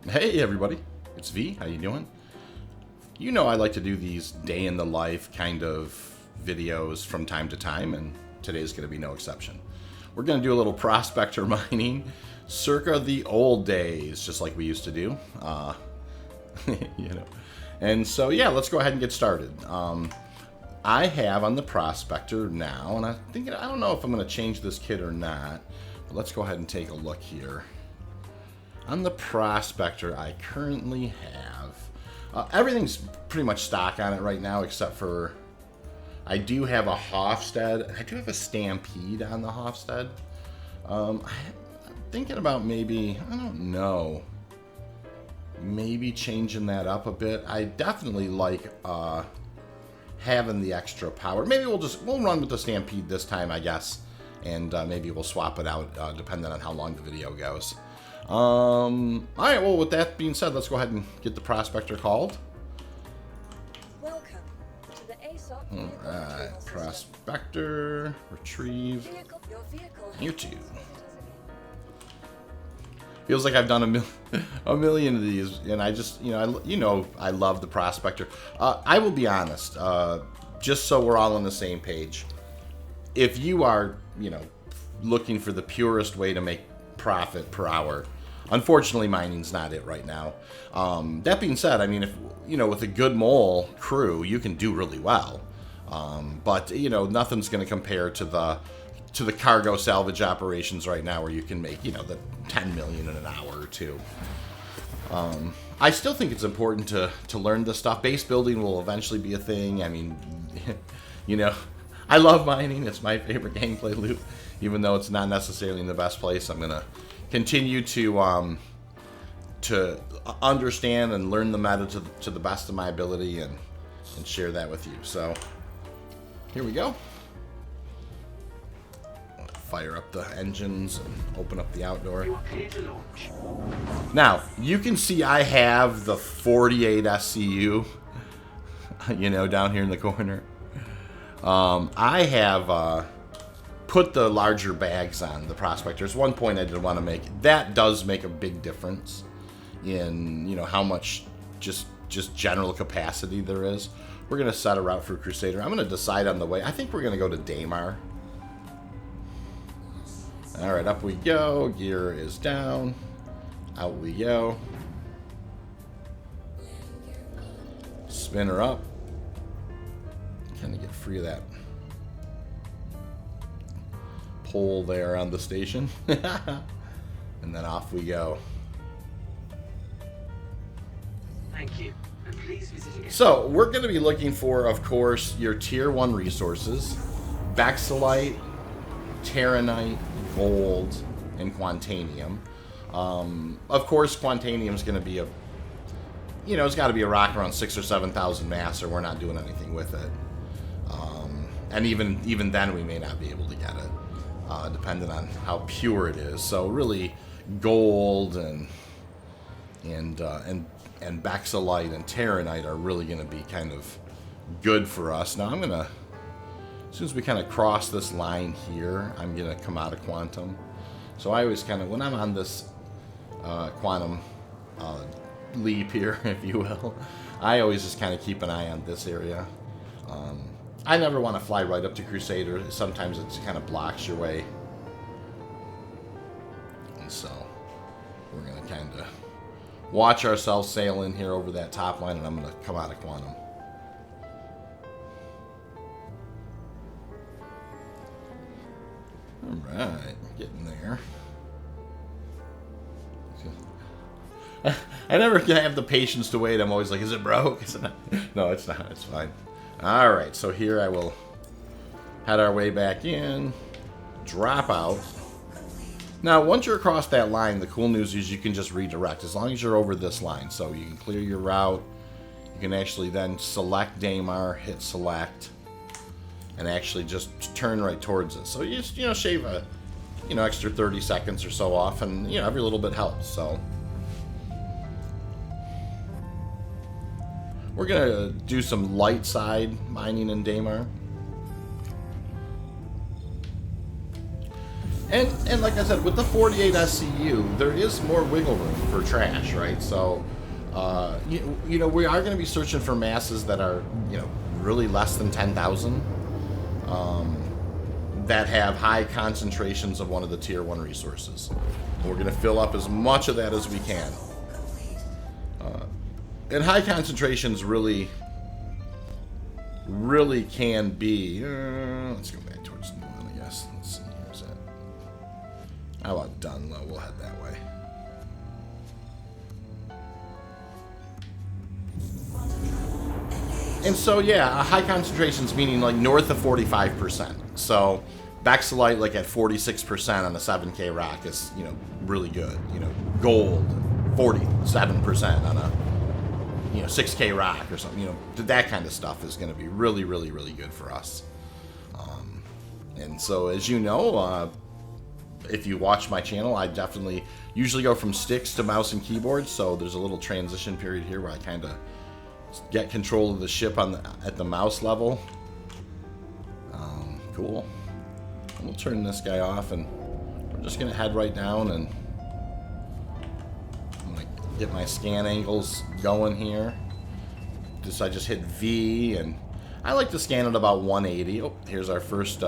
Hey everybody, it's V. How you doing? You know I like to do these day in the life kind of videos from time to time, and today's going to be no exception. We're going to do a little prospector mining circa the old days, just like we used to do. You know. And so yeah, let's go ahead and get started. I have on the prospector now, and I'm thinking, I don't know if I'm going to change this kit or not, but let's go ahead and take a look here. On the prospector, I currently have everything's pretty much stock on it right now, except for I do have a Hofstad. I do have a Stampede on the Hofstad. I'm thinking about maybe, I don't know, maybe changing that up a bit. I definitely like having the extra power. Maybe we'll run with the Stampede this time, I guess, and maybe we'll swap it out depending on how long the video goes. All right, well, with that being said, let's go ahead and get the prospector called. Welcome to the ASOC. All right, prospector, retrieve, YouTube. Feels like I've done a million of these, and I just, I love the prospector. I will be honest, just so we're all on the same page. If you are, looking for the purest way to make profit per hour, unfortunately, mining's not it right now. That being said, I mean, if with a good mole crew, you can do really well. But nothing's going to compare to the cargo salvage operations right now, where you can make the 10 million in an hour or two. I still think it's important to learn this stuff. Base building will eventually be a thing. I mean, I love mining. It's my favorite gameplay loop, even though it's not necessarily in the best place. I'm gonna continue to understand and learn the meta to the best of my ability, and share that with you. So here we go. Fire up the engines and open up the outdoor. Now you can see I have the 48 SCU, down here in the corner. I have put the larger bags on the prospectors. One point I did want to make, that does make a big difference in how much just general capacity there is. We're gonna set a route for Crusader. I'm gonna decide on the way. I think we're gonna go to Daymar. All right, up we go. Gear is down. Out we go. Spin her up. Kind of get free of that pole there on the station. And then off we go. Thank you. And please visit again. So we're going to be looking for, of course, your tier 1 resources: Bexilite, Terranite, gold, and Quantanium. Of course, Quantanium is going to be it's got to be a rock around 6,000 or 7,000 mass, or we're not doing anything with it. And even then, we may not be able to get it, depending on how pure it is. So really, gold and Bexilite and Terranite are really going to be kind of good for us. Now I'm gonna, as soon as we kind of cross this line here, I'm gonna come out of quantum. So I always kind of, when I'm on this quantum leap here, if you will, I always just kind of keep an eye on this area. I never want to fly right up to Crusader. Sometimes it kind of blocks your way. And so we're going to kind of watch ourselves sail in here over that top line, and I'm going to come out of quantum. Alright, getting there. I never have the patience to wait. I'm always like, is it broke? Is it not? No, it's not. It's fine. Alright, so here I will head our way back in, drop out. Now, once you're across that line, the cool news is you can just redirect, as long as you're over this line. So you can clear your route. You can actually then select Daymar, hit select, and actually just turn right towards it. So you just, shave a, extra 30 seconds or so off, and, every little bit helps. So we're going to do some light side mining in Daymar. And like I said, with the 48 SCU, there is more wiggle room for trash, right? So, you know, we are going to be searching for masses that are, you know, really less than 10,000, that have high concentrations of one of the tier 1 resources. We're going to fill up as much of that as we can. And high concentrations really can be... let's go back towards the one, I guess. Let's see, here's that. How about Dunlow? We'll head that way. And so, yeah, high concentrations meaning like north of 45%. So, Bexelite like at 46% on a 7K rock is, you know, really good. You know, gold, 47% on a, you know, 6K rock or something. You know, that kind of stuff is going to be really, really, really good for us. And so, as you know, if you watch my channel, I definitely usually go from sticks to mouse and keyboard. So there's a little transition period here where I kind of get control of the ship on at the mouse level. Cool. We'll turn this guy off, and we're just gonna head right down, and I'm gonna get my scan angles going here. I just hit V, and I like to scan at about 180. Oh, here's our first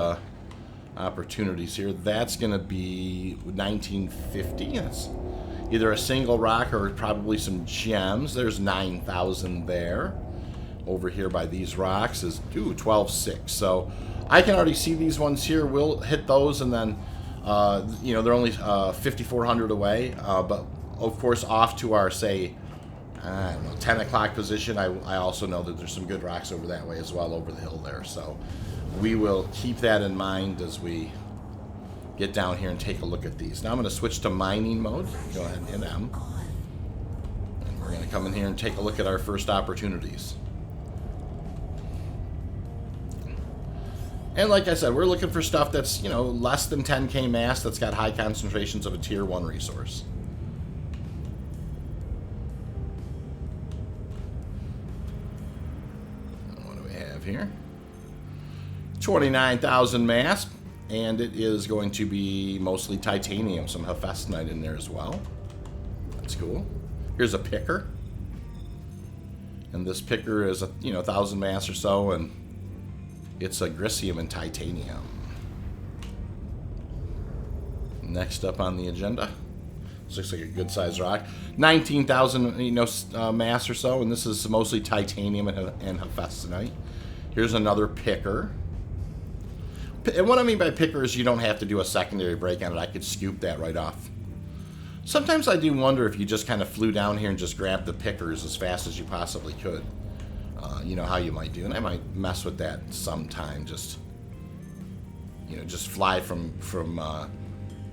opportunities here. That's gonna be 1950. That's either a single rock or probably some gems. There's 9,000 there. Over here by these rocks is 12.6. So I can already see these ones here. We'll hit those, and then you know, they're only 5,400 away. But of course, off to our, say, I don't know, 10 o'clock position. I also know that there's some good rocks over that way as well, over the hill there. So we will keep that in mind as we get down here and take a look at these. Now I'm going to switch to mining mode. Go ahead and hit M. And we're going to come in here and take a look at our first opportunities. And like I said, we're looking for stuff that's, you know, less than 10K mass, that's got high concentrations of a tier 1 resource. And what do we have here? 29,000 mass, and it is going to be mostly titanium, some Hephaestionite in there as well. That's cool. Here's a picker. And this picker is, 1,000 mass or so, and it's a Grisium and titanium. Next up on the agenda, this looks like a good size rock. 19,000, mass or so, and this is mostly titanium and Hephaestionite. Here's another picker. And what I mean by picker is you don't have to do a secondary break on it. I could scoop that right off. Sometimes I do wonder if you just kind of flew down here and just grabbed the pickers as fast as you possibly could. You know how you might do, and I might mess with that sometime. Just fly from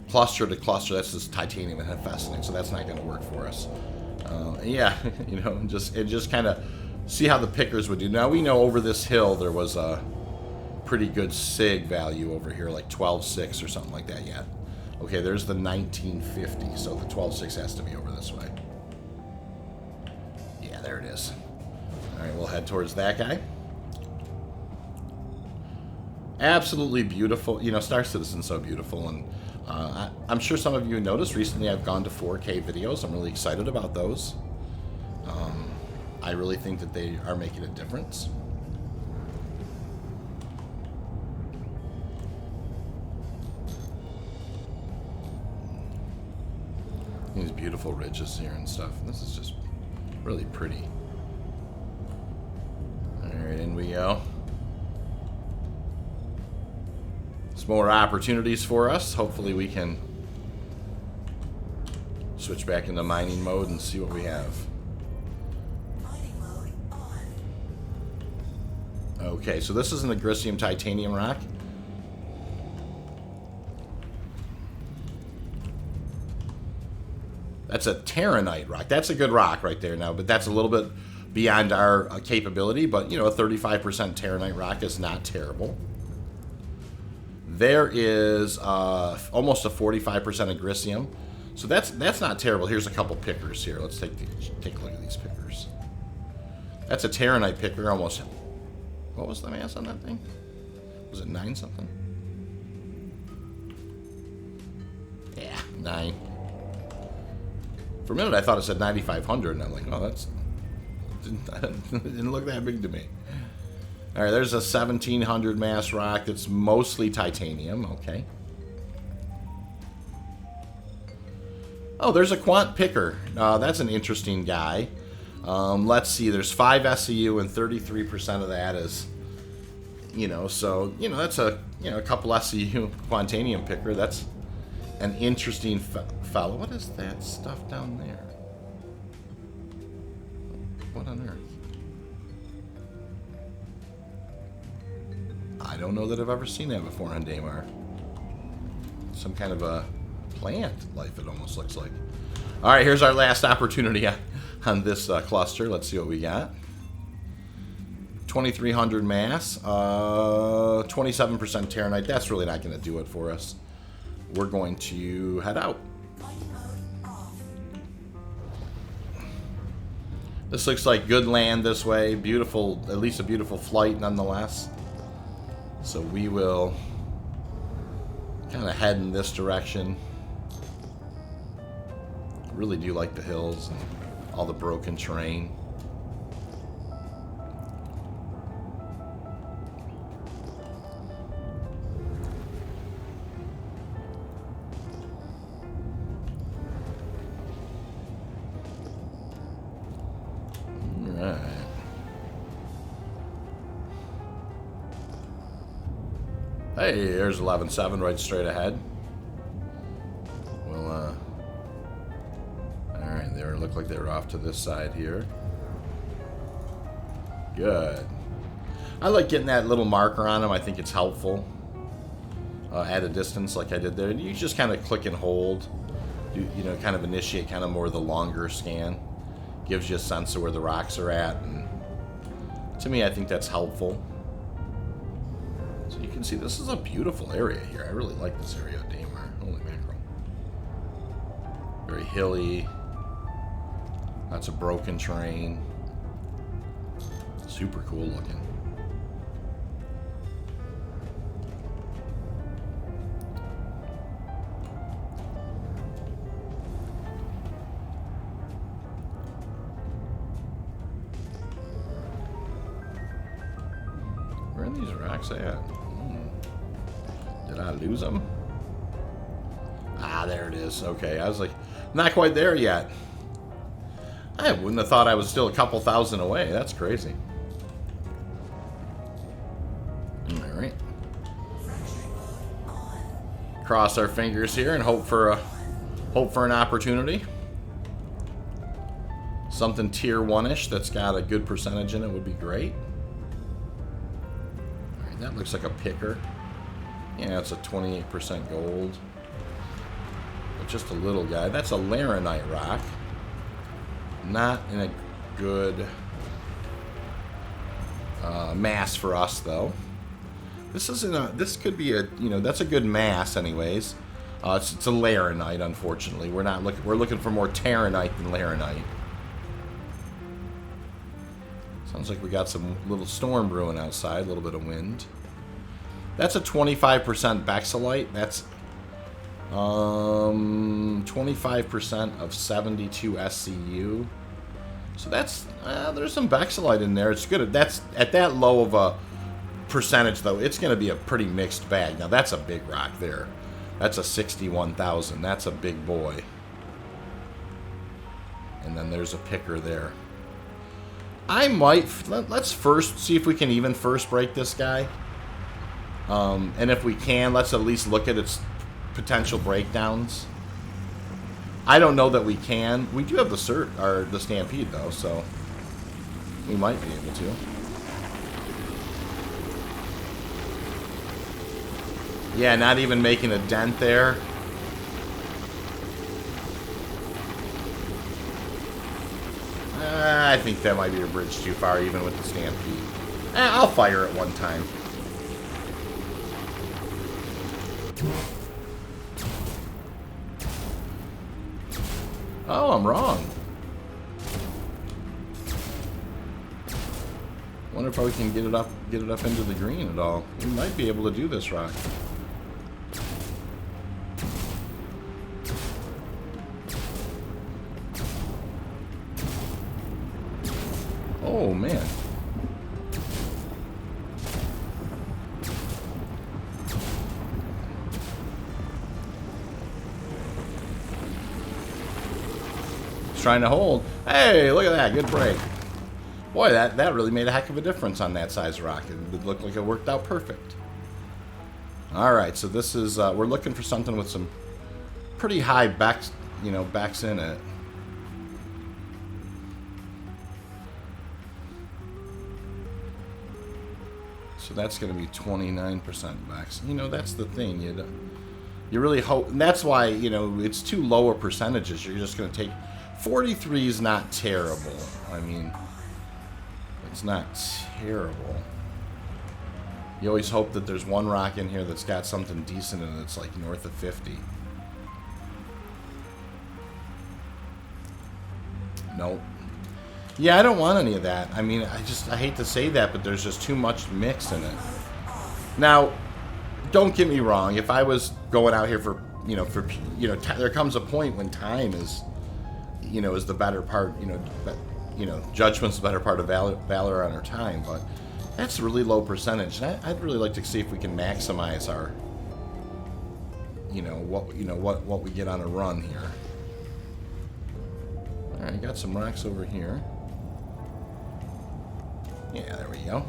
cluster to cluster. That's just titanium and Hephaestionite, so that's not going to work for us. Yeah, just kind of see how the pickers would do. Now we know over this hill there was a pretty good sig value over here, like 12.6 or something like that. Yeah. Okay, there's the 1950, so the 12.6 has to be over this way. Yeah, there it is. All right, we'll head towards that guy. Absolutely beautiful. Star Citizen's so beautiful, and I'm sure some of you noticed recently I've gone to 4K videos. I'm really excited about those. I really think that they are making a difference. These beautiful ridges here and stuff. This is just really pretty. Alright, in we go. Some more opportunities for us. Hopefully we can switch back into mining mode and see what we have. Okay, so this is an Grisium titanium rock. That's a Terranite rock. That's a good rock right there now, but that's a little bit beyond our capability. But, a 35% Terranite rock is not terrible. There is almost a 45% of Grisium. So that's not terrible. Here's a couple pickers here. Let's take a look at these pickers. That's a Terranite picker, almost. What was the mass on that thing? Was it 9 something? 9. For a minute, I thought it said 9,500, and I'm like, oh, that's didn't look that big to me. All right, there's a 1,700 mass rock that's mostly titanium. Okay. Oh, there's a quant picker. That's an interesting guy. Let's see. There's 5 SCU, and 33% of that is, so that's a couple SCU quantanium picker. That's an interesting fellow. What is that stuff down there? What on earth? I don't know that I've ever seen that before on Daymar. Some kind of a plant life, it almost looks like. All right, here's our last opportunity on this cluster. Let's see what we got. 2,300 mass, 27% Terranite. That's really not going to do it for us. We're going to head out. This looks like good land this way. Beautiful, at least a beautiful flight nonetheless. So we will kind of head in this direction. I really do like the hills and all the broken terrain. Hey, there's 11-7 right straight ahead. Well, alright, they look like they were off to this side here. Good. I like getting that little marker on them. I think it's helpful. At a distance like I did there. You just kind of click and hold. Kind of initiate kind of more the longer scan. Gives you a sense of where the rocks are at. And to me, I think that's helpful. So you can see this is a beautiful area here. I really like this area of Daymar. Holy mackerel. Very hilly. Lots of broken terrain. Super cool looking. Where are these rocks at? Did I lose them? Ah, there it is. Okay, I was like, not quite there yet. I wouldn't have thought I was still a couple thousand away. That's crazy. All right. Cross our fingers here and hope for an opportunity. Something tier 1-ish that's got a good percentage in it would be great. All right, that looks like a picker. Yeah, it's a 28% gold. But just a little guy. That's a laranite rock. Not in a good mass for us, though. This isn't a. This could be a. That's a good mass, anyways. It's a laranite, unfortunately. We're not looking. We're looking for more terranite than laranite. Sounds like we got some little storm brewing outside. A little bit of wind. That's a 25% Bexelite. That's 25% of 72 SCU. So that's there's some Bexelite in there. It's good. That's at that low of a percentage though. It's going to be a pretty mixed bag. Now that's a big rock there. That's a 61,000. That's a big boy. And then there's a picker there. I might let's first see if we can even first break this guy. And if we can, let's at least look at its potential breakdowns. I don't know that we can. We do have the the Stampede though, so we might be able to. Yeah, not even making a dent there. I think that might be a bridge too far, even with the Stampede. I'll fire it one time. Oh, I'm wrong. Wonder if we can get it up into the green at all. We might be able to do this rock. Oh, man. It's trying to hold. Hey, look at that. Good break. Boy, that really made a heck of a difference on that size rock. It looked like it worked out perfect. Alright, so this is, we're looking for something with some pretty high backs, you know, backs in it. So that's going to be 29% backs. You know, that's the thing. You really hope, and that's why, you know, it's too lower percentages. You're just going to take, 43 is not terrible. I mean, it's not terrible. You always hope that there's one rock in here that's got something decent in it that's like north of 50. Nope. Yeah, I don't want any of that. I mean, I hate to say that, but there's just too much mix in it. Now, don't get me wrong. If I was going out here for, there comes a point when time is, is the better part, judgment's the better part of valor on our time, but that's a really low percentage. And I'd really like to see if we can maximize our, what we get on a run here. All right, got some rocks over here. Yeah, there we go.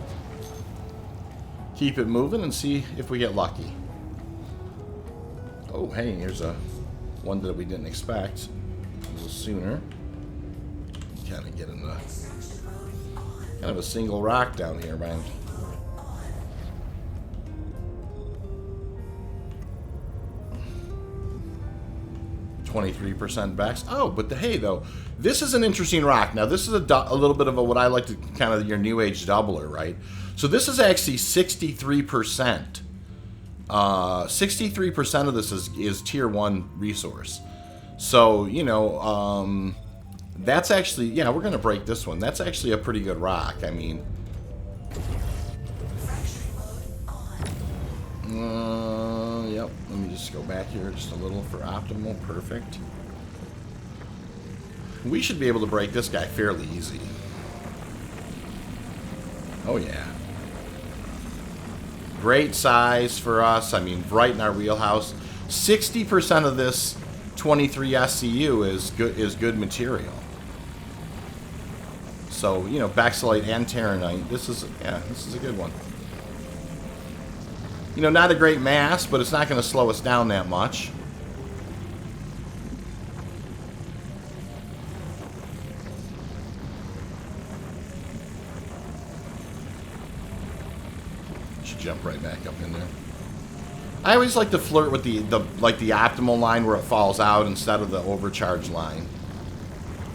Keep it moving and see if we get lucky. Oh, hey, here's one that we didn't expect. A little sooner. Kind of get in the kind of a single rock down here, man. %& backs. Oh, but hey, though, this is an interesting rock. Now, this is a little bit of what I like to kind of your new age doubler, right? So this is actually 63%. 63% of this is tier 1 resource. So, that's actually, yeah, we're going to break this one. That's actually a pretty good rock. I mean, yep. Let me just go back here just a little for optimal. Perfect. We should be able to break this guy fairly easy. Oh, yeah. Great size for us. I mean, right in our wheelhouse. 60% of this 23 SCU is good material. So, Baxilite and Terranite. This is a good one. Not a great mass, but it's not going to slow us down that much. Should jump right back up in there. I always like to flirt with the optimal line where it falls out instead of the overcharge line.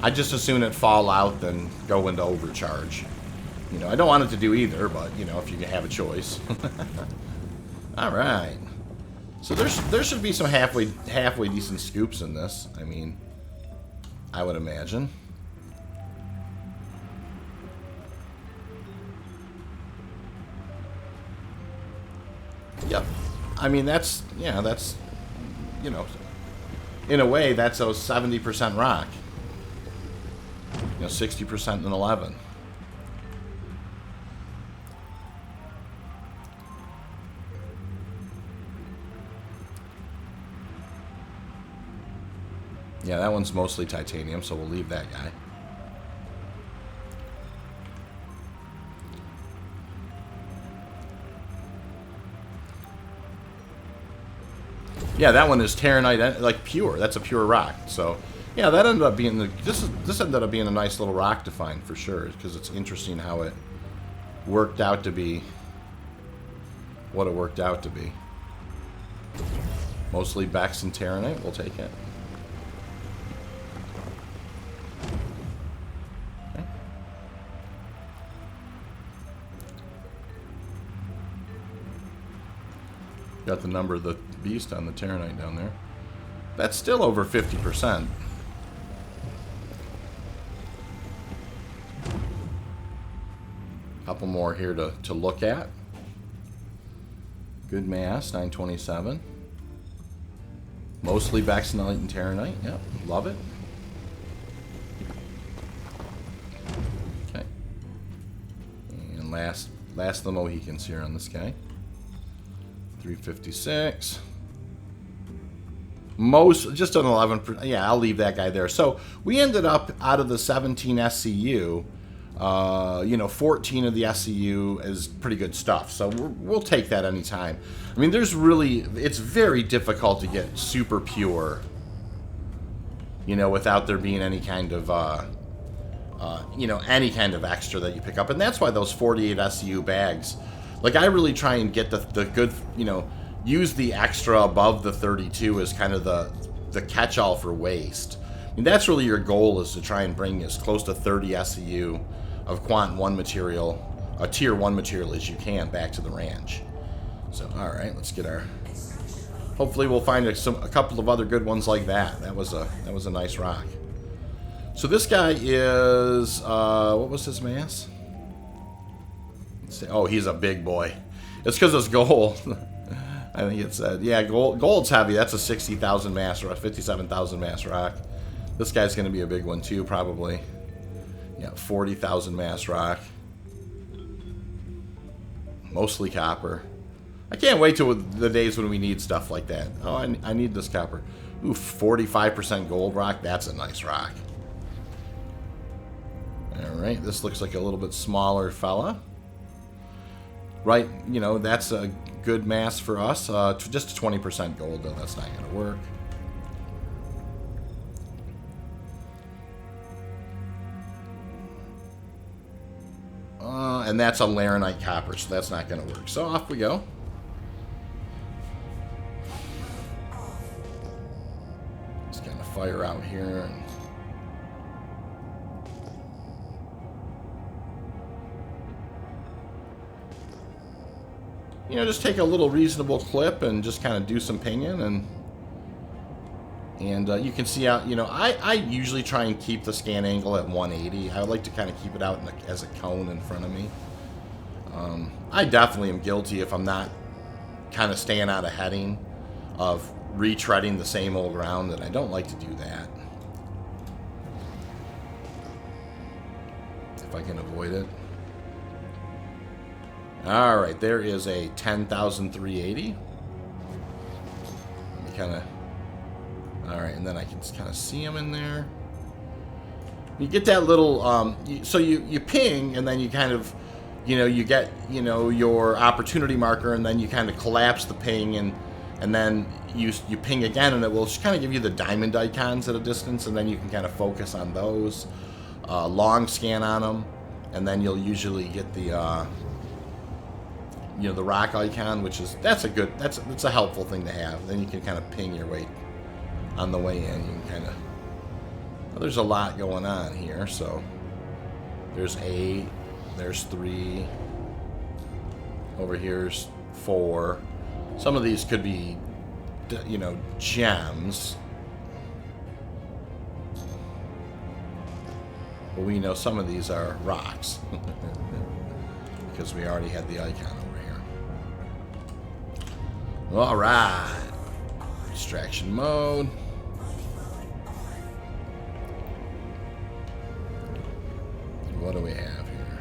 I just as soon it fall out than go into overcharge. I don't want it to do either, but if you can have a choice. All right. So there should be some halfway decent scoops in this. I mean, I would imagine. Yep. I mean, that's in a way, that's a 70% rock. 60% and 11. Yeah, that one's mostly titanium, so we'll leave that guy. Yeah, that one is Terranite, like pure. That's a pure rock. So, yeah, that ended up being this ended up being a nice little rock to find for sure, because it's interesting how it worked out to be what it worked out to be. Mostly Bex and Terranite. We'll take it. Okay. Got the number of the beast on the Terranite down there. That's still over 50%. Couple more here to look at. Good mass, 927. Mostly Baxilite and Terranite. Yep, love it. Okay. last of the Mohicans here on this guy. 356. Most, just an 11%. Yeah, I'll leave that guy there. So we ended up, out of the 17 SCU, 14 of the SCU is pretty good stuff. So we'll take that anytime. I mean, it's very difficult to get super pure, without there being any kind of, any kind of extra that you pick up. And that's why those 48 SCU bags, like, I really try and get the good, use the extra above the 32 as kind of the catch-all for waste. I mean, that's really your goal, is to try and bring as close to 30 SCU of Quant 1 material, a Tier 1 material, as you can back to the ranch. So, alright, let's get our... Hopefully we'll find a couple of other good ones like that. That was a nice rock. So this guy is... what was his mass? Let's see. Oh, he's a big boy. It's because it's gold. I think it said, yeah, gold's heavy. That's a 60,000 mass rock, 57,000 mass rock. This guy's going to be a big one too, probably. Yeah, 40,000 mass rock. Mostly copper. I can't wait till the days when we need stuff like that. Oh, I need this copper. Ooh, 45% gold rock. That's a nice rock. All right, this looks like a little bit smaller fella. Right, that's a good mass for us. Just 20% gold, though. That's not going to work. And that's a Laranite copper, so that's not going to work. So off we go. Just kind of fire out here. And just take a little reasonable clip and just kind of do some pinging, and you can see out, I usually try and keep the scan angle at 180. I like to kind of keep it out as a cone in front of me. I definitely am guilty, if I'm not kind of staying out of heading, of retreading the same old ground, and I don't like to do that if I can avoid it. Alright, there is a 10,380. Kind of... Alright, and then I can kind of see them in there. You get that little... so you ping, and then you kind of... you get, your opportunity marker, and then you kind of collapse the ping, and then you ping again, and it will just kind of give you the diamond icons at a distance, and then you can kind of focus on those. Long scan on them, and then you'll usually get the... the rock icon, which is, that's a helpful thing to have. Then you can kind of ping your way on the way in. You can kind of, well, there's a lot going on here. So there's 8, there's 3, over here's 4. Some of these could be, gems, but we know some of these are rocks because we already had the icon over here. All right, distraction mode. What do we have here?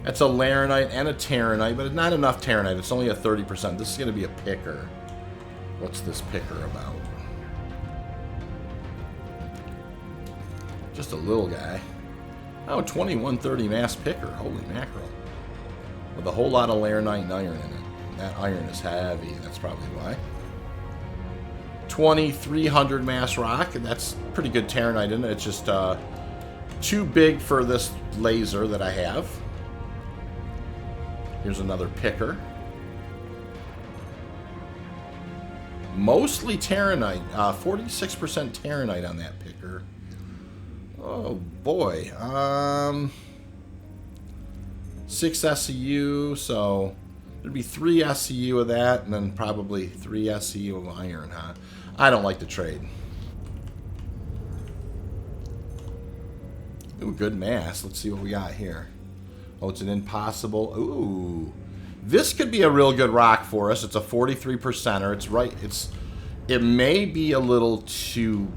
That's a Laranite and a Terranite, but it's not enough Terranite. It's only a 30%. This is going to be a picker. What's this picker about? Just a little guy. Oh, 2130 mass picker. Holy mackerel. With a whole lot of Laranite and iron in it. That iron is heavy. That's probably why. 2300 mass rock, and that's pretty good Terranite in it. It's just too big for this laser that I have. Here's another picker. Mostly Terranite. 46% Terranite on that picker. Oh boy. 6 SCU, so there'd be 3 SCU of that, and then probably 3 SCU of iron, huh? I don't like to trade. Ooh, good mass. Let's see what we got here. Oh, it's an impossible. Ooh. This could be a real good rock for us. It's a 43%er. It's right. It may be a little too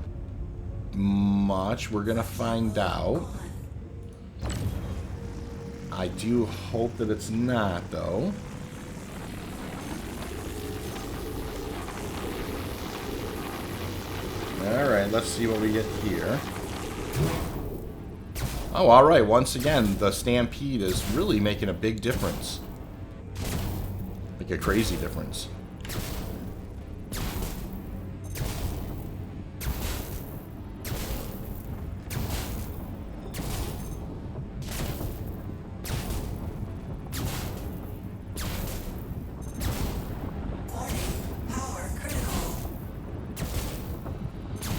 much. We're going to find out. I do hope that it's not, though. Alright, let's see what we get here. Oh, alright, once again, the Stampede is really making a big difference. Like a crazy difference.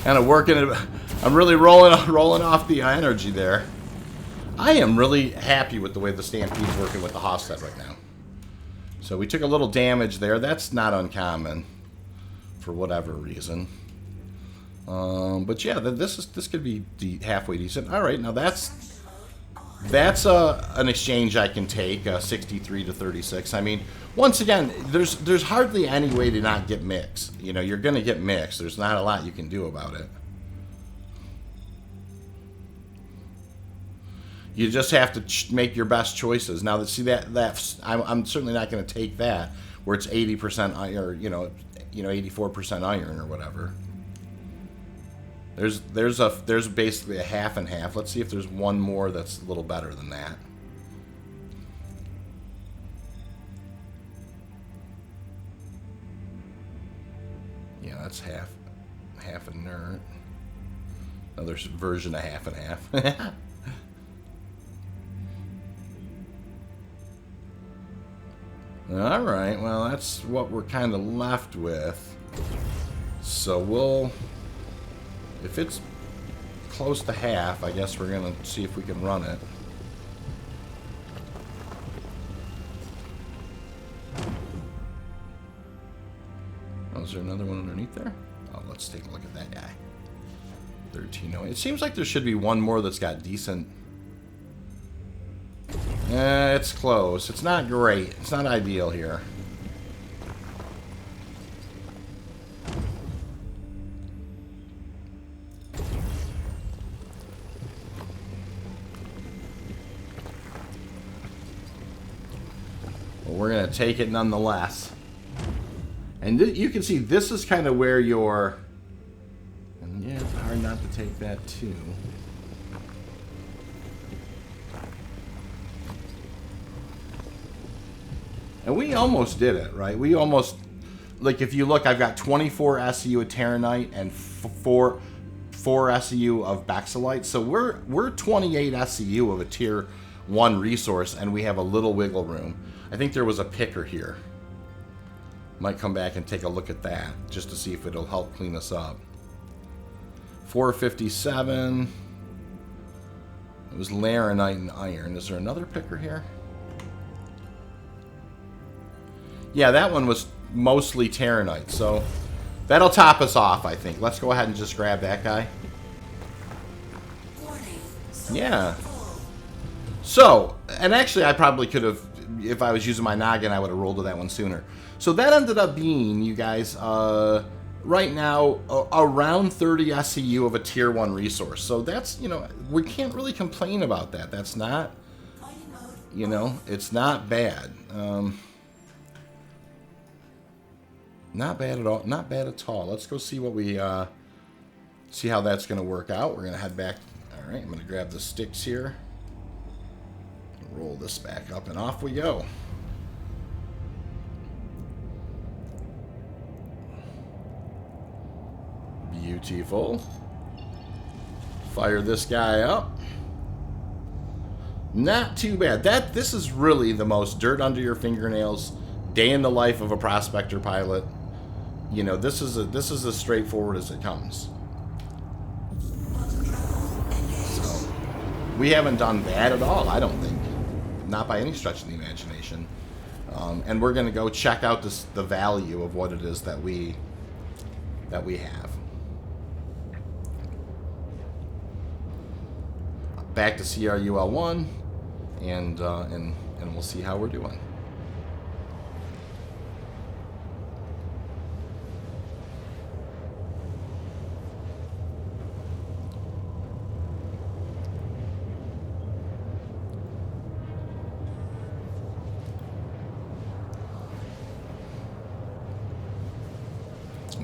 Kind of working it. I'm really rolling off the energy there. I am really happy with the way the Stampede's working with the Hofstad right now. So we took a little damage there. That's not uncommon for whatever reason. But yeah, this could be halfway decent. All right, now that's an exchange I can take, 63 to 36. I mean, once again, there's hardly any way to not get mixed. You know, you're going to get mixed. There's not a lot you can do about it. You just have to make your best choices. Now, see that's I'm certainly not going to take that where it's 80% iron, or you know 84% iron or whatever. There's basically a half and half. Let's see if there's one more that's a little better than that. Yeah, that's half inert. Another version of half and half. All right, well, that's what we're kind of left with. So we'll, if it's close to half, I guess we're going to see if we can run it. Oh, is there another one underneath there? Oh, let's take a look at that guy. 1308. It seems like there should be one more that's got decent. It's close. It's not great. It's not ideal here. Well, we're going to take it nonetheless. And you can see this is kind of where your... And yeah, it's hard not to take that too. And we almost did it, right? We almost, like if you look, I've got 24 SEU of Terranite and 4 SEU of Bexelite. So we're 28 SEU of a tier 1 resource, and we have a little wiggle room. I think there was a picker here. Might come back and take a look at that just to see if it'll help clean us up. 457. It was Laranite and iron. Is there another picker here? Yeah, that one was mostly Terranite, so that'll top us off, I think. Let's go ahead and just grab that guy. Yeah. So, and actually I probably could have, if I was using my noggin, I would have rolled to that one sooner. So that ended up being, you guys, right now, around 30 SEU of a tier 1 resource. So that's, you know, we can't really complain about that. That's not, you know, it's not bad. Not bad at all. Not bad at all. Let's go see what we see how that's going to work out. We're going to head back. All right, I'm going to grab the sticks here. Roll this back up, and off we go. Beautiful. Fire this guy up. Not too bad. This is really the most dirt under your fingernails, day in the life of a prospector pilot. You know, this is as straightforward as it comes. So, we haven't done bad at all, I don't think. Not by any stretch of the imagination. And we're going to go check out the value of what it is that we have. Back to CRUL1, and we'll see how we're doing.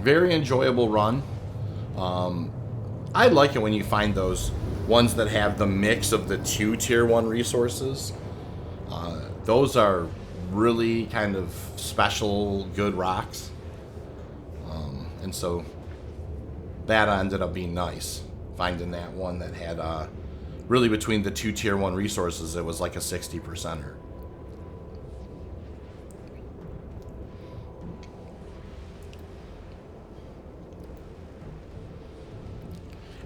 Very enjoyable run. I like it when you find those ones that have the mix of the two Tier 1 resources. Those are really kind of special, good rocks. And so that ended up being nice. Finding that one that had, really between the two Tier 1 resources, it was like a 60%er.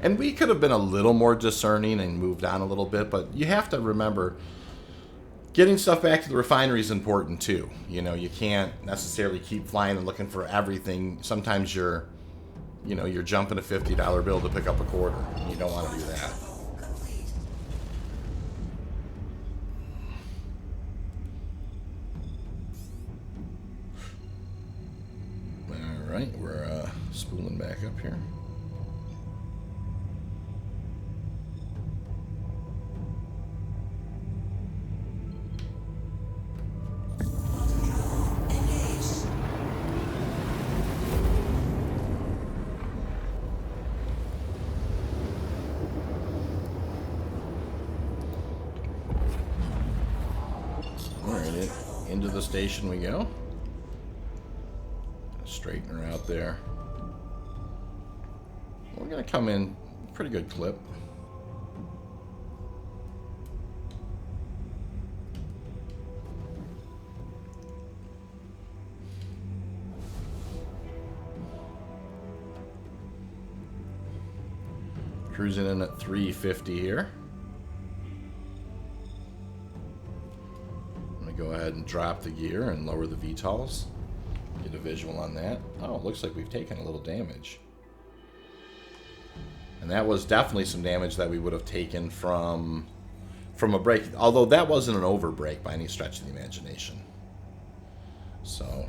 And we could have been a little more discerning and moved on a little bit, but you have to remember, getting stuff back to the refinery is important too. You know, you can't necessarily keep flying and looking for everything. Sometimes you're jumping a $50 bill to pick up a quarter. You don't want to do that. All right, we're spooling back up here. Into the station we go. Straighten her out there. We're gonna come in pretty good clip. Cruising in at 350 here. Go ahead and drop the gear and lower the VTOLs. Get a visual on that. Oh, it looks like we've taken a little damage. And that was definitely some damage that we would have taken from a break. Although that wasn't an overbreak by any stretch of the imagination. So,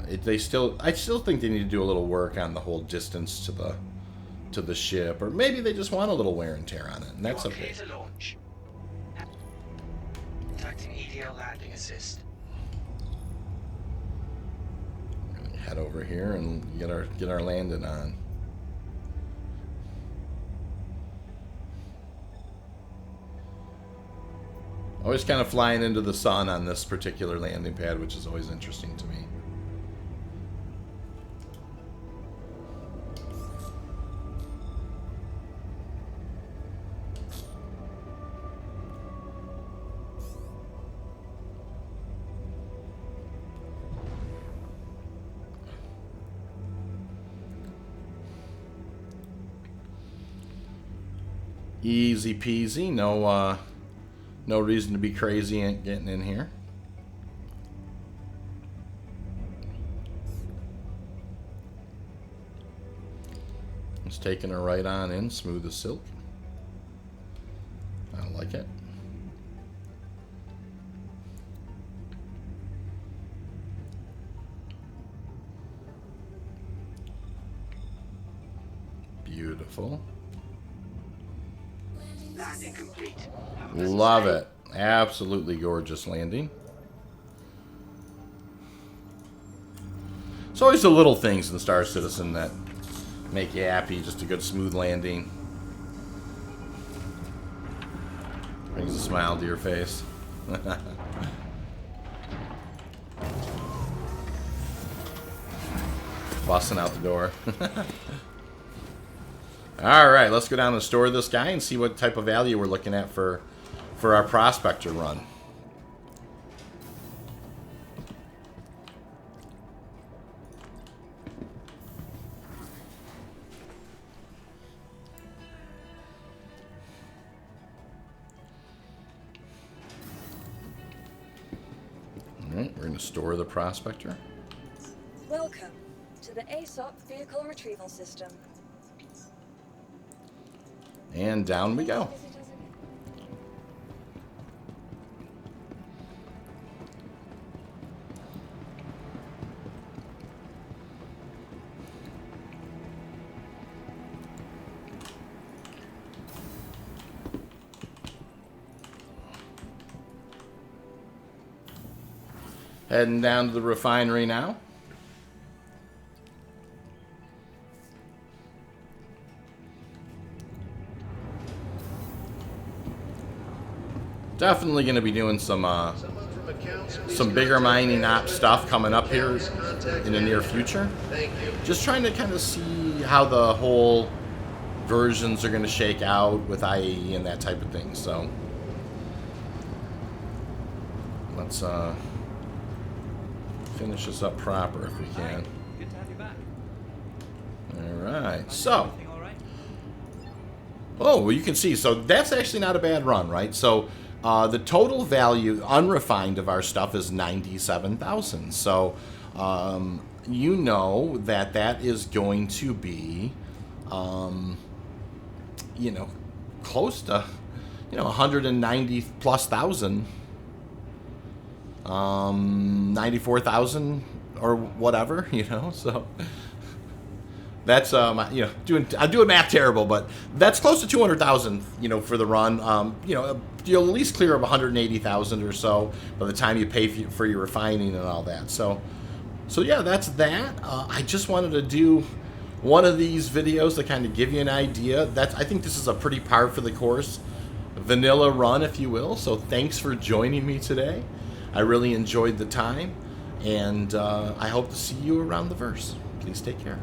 I still think they need to do a little work on the whole distance to the ship, or maybe they just want a little wear and tear on it, and that's okay. Clear to launch. Contacting EDL landing assist. We're gonna head over here and get our landing on. Always kind of flying into the sun on this particular landing pad, which is always interesting to me. Easy peasy, no reason to be crazy and getting in here. Just taking her right on in, smooth as silk. I like it. Beautiful. Landing complete. Love it. Absolutely gorgeous landing. It's always the little things in Star Citizen that make you happy. Just a good smooth landing. Brings a smile to your face. Busting out the door. Alright, let's go down and store this guy and see what type of value we're looking at for our Prospector run. Alright, we're going to store the Prospector. Welcome to the aSOC Vehicle Retrieval System. And down we go. Heading down to the refinery now. Definitely going to be doing some bigger mining op stuff coming up here in the near future. Just trying to kind of see how the whole versions are going to shake out with IAE and that type of thing. So let's finish this up proper if we can. Good to have you back. All right, so well, you can see, so that's actually not a bad run, right? So the total value unrefined of our stuff is 97,000. So you know that is going to be you know, close to 190 plus thousand, 94,000 or whatever, so that's I'm doing math terrible, but that's close to 200,000, for the run. You'll at least clear up 180,000 or so by the time you pay for your refining and all that. So yeah, that's that. I just wanted to do one of these videos to kind of give you an idea. I think this is a pretty par for the course vanilla run, if you will. So thanks for joining me today. I really enjoyed the time, and I hope to see you around the verse. Please take care.